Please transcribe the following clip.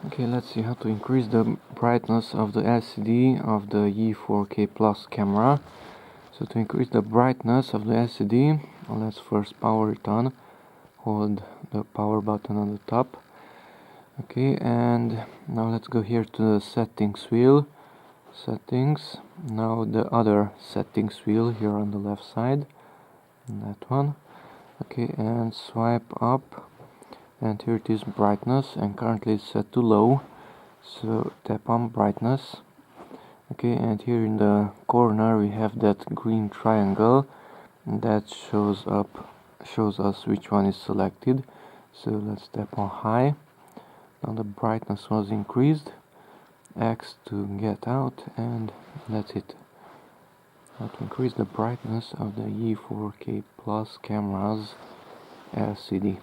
Okay, let's see how to increase the brightness of the LCD of the E4K Plus camera. So to increase the brightness of the LCD, let's first power it on. Hold the power button on the top. Okay, and now let's go here to the settings wheel. Settings. Now the other settings wheel here on the left side. That one. Okay, and swipe up. And here it is, brightness, and currently it's set to low. So tap on brightness. Okay, and here in the corner we have that green triangle that shows us which one is selected. So let's tap on high. Now the brightness was increased. X to get out, and that's it. Now to increase the brightness of the E4K Plus camera's LCD.